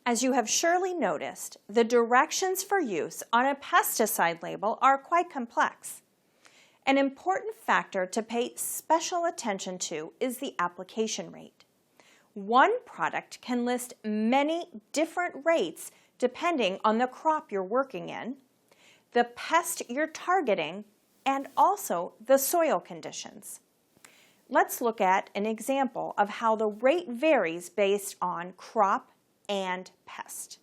As you have surely noticed, the directions for use on a pesticide label are quite complex. An important factor to pay special attention to is the application rate. One product can list many different rates depending on the crop you're working in, the pest you're targeting, and also the soil conditions. Let's look at an example of how the rate varies based on crop and pest.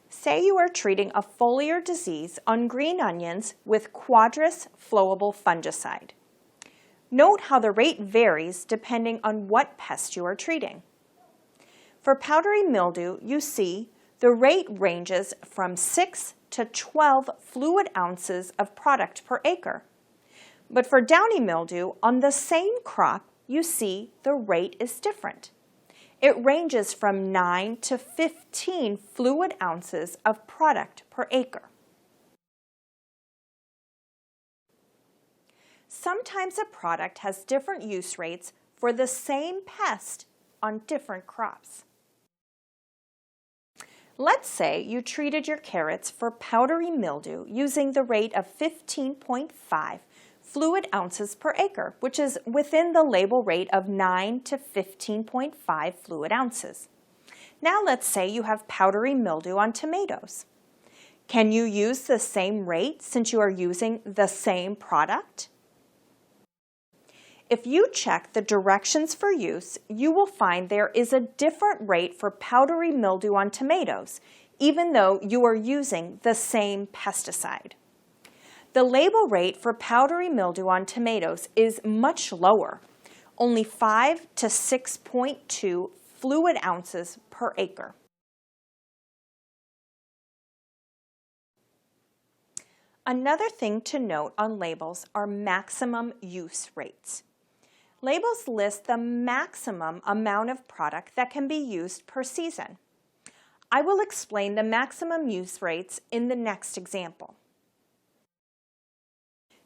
Say you are treating a foliar disease on green onions with Quadris flowable fungicide. Note how the rate varies depending on what pest you are treating. For powdery mildew, you see the rate ranges from 6 to 12 fluid ounces of product per acre. But for downy mildew, on the same crop, you see the rate is different. It ranges from 9 to 15 fluid ounces of product per acre. Sometimes a product has different use rates for the same pest on different crops. Let's say you treated your carrots for powdery mildew using the rate of 15.5 fluid ounces per acre, which is within the label rate of 9 to 15.5 fluid ounces. Now let's say you have powdery mildew on tomatoes. Can you use the same rate since you are using the same product? If you check the directions for use, you will find there is a different rate for powdery mildew on tomatoes, even though you are using the same pesticide. The label rate for powdery mildew on tomatoes is much lower, only 5 to 6.2 fluid ounces per acre. Another thing to note on labels are maximum use rates. Labels list the maximum amount of product that can be used per season. I will explain the maximum use rates in the next example.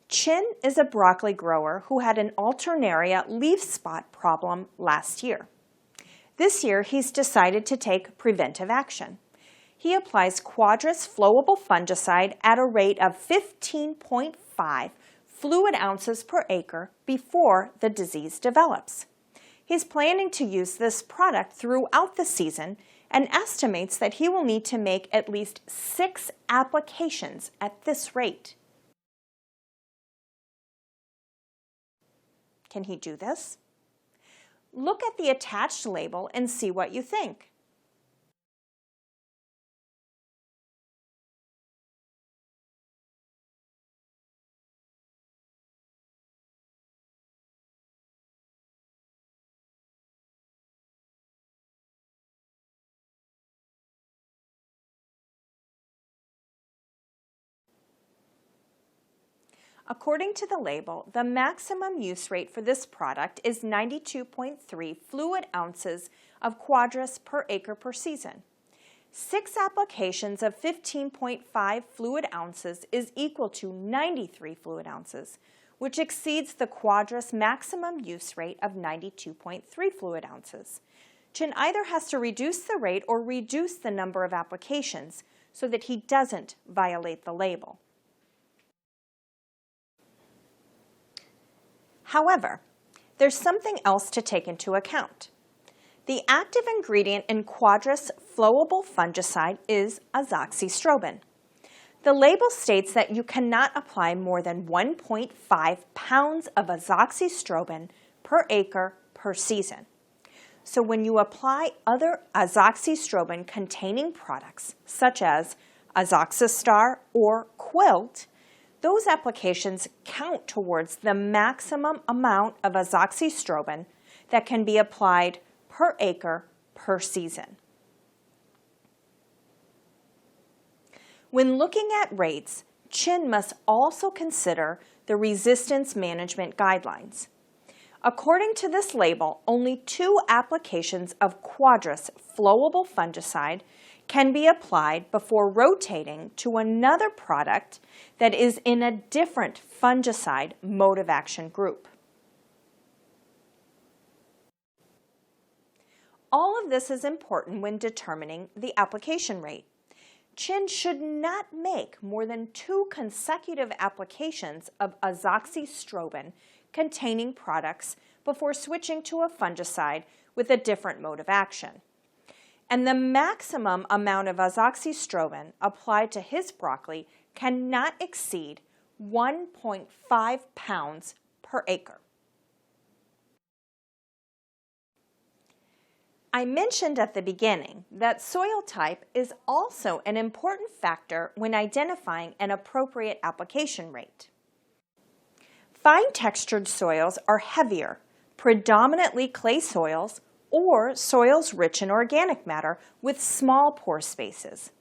Chin is a broccoli grower who had an alternaria leaf spot problem last year. This year, he's decided to take preventive action. He applies Quadris flowable fungicide at a rate of 15.5 fluid ounces per acre before the disease develops. He's planning to use this product throughout the season and estimates that he will need to make at least 6 applications at this rate. Can he do this? Look at the attached label and see what you think. According to the label, the maximum use rate for this product is 92.3 fluid ounces of Quadris per acre per season. 6 applications of 15.5 fluid ounces is equal to 93 fluid ounces, which exceeds the Quadris maximum use rate of 92.3 fluid ounces. Chin either has to reduce the rate or reduce the number of applications so that he doesn't violate the label. However, there's something else to take into account. The active ingredient in Quadris flowable fungicide is azoxystrobin. The label states that you cannot apply more than 1.5 pounds of azoxystrobin per acre per season. So when you apply other azoxystrobin containing products, such as Azoxystar or Quilt, those applications count towards the maximum amount of azoxystrobin that can be applied per acre per season. When looking at rates, Chin must also consider the resistance management guidelines. According to this label, only 2 applications of Quadris flowable fungicide can be applied before rotating to another product that is in a different fungicide mode of action group. All of this is important when determining the application rate. Chin should not make more than 2 consecutive applications of azoxystrobin containing products before switching to a fungicide with a different mode of action. And the maximum amount of azoxystrobin applied to his broccoli cannot exceed 1.5 pounds per acre. I mentioned at the beginning that soil type is also an important factor when identifying an appropriate application rate. Fine-textured soils are heavier, predominantly clay soils or soils rich in organic matter with small pore spaces.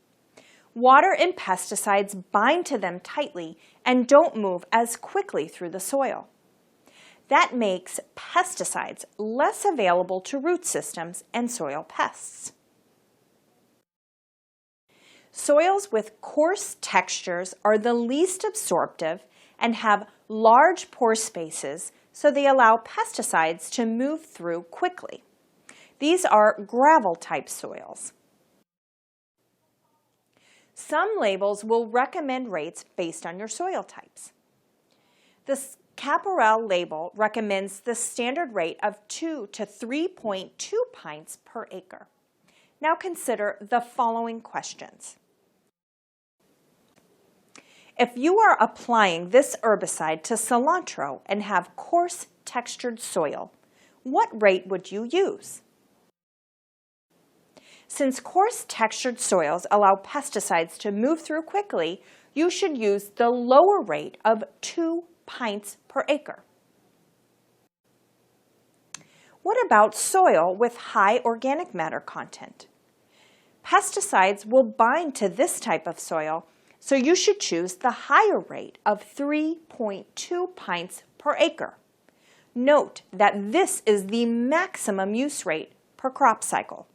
Water and pesticides bind to them tightly and don't move as quickly through the soil. That makes pesticides less available to root systems and soil pests. Soils with coarse textures are the least absorptive and have large pore spaces, so they allow pesticides to move through quickly. These are gravel-type soils. Some labels will recommend rates based on your soil types. The Caparel label recommends the standard rate of 2 to 3.2 pints per acre. Now consider the following questions. If you are applying this herbicide to cilantro and have coarse textured soil, what rate would you use? Since coarse textured soils allow pesticides to move through quickly, you should use the lower rate of 2 pints per acre. What about soil with high organic matter content? Pesticides will bind to this type of soil, so you should choose the higher rate of 3.2 pints per acre. Note that this is the maximum use rate per crop cycle.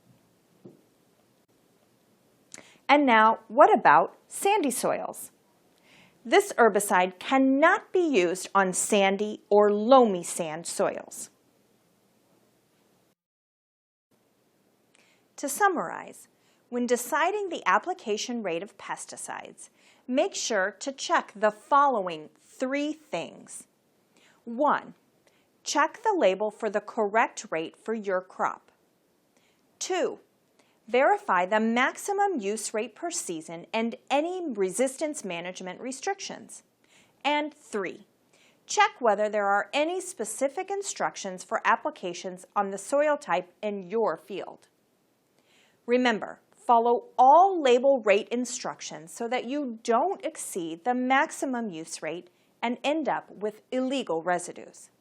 And now, what about sandy soils? This herbicide cannot be used on sandy or loamy sand soils. To summarize, when deciding the application rate of pesticides, make sure to check the following 3 things. 1. Check the label for the correct rate for your crop. 2. Verify the maximum use rate per season and any resistance management restrictions. And 3. Check whether there are any specific instructions for applications on the soil type in your field. Remember, follow all label rate instructions so that you don't exceed the maximum use rate and end up with illegal residues.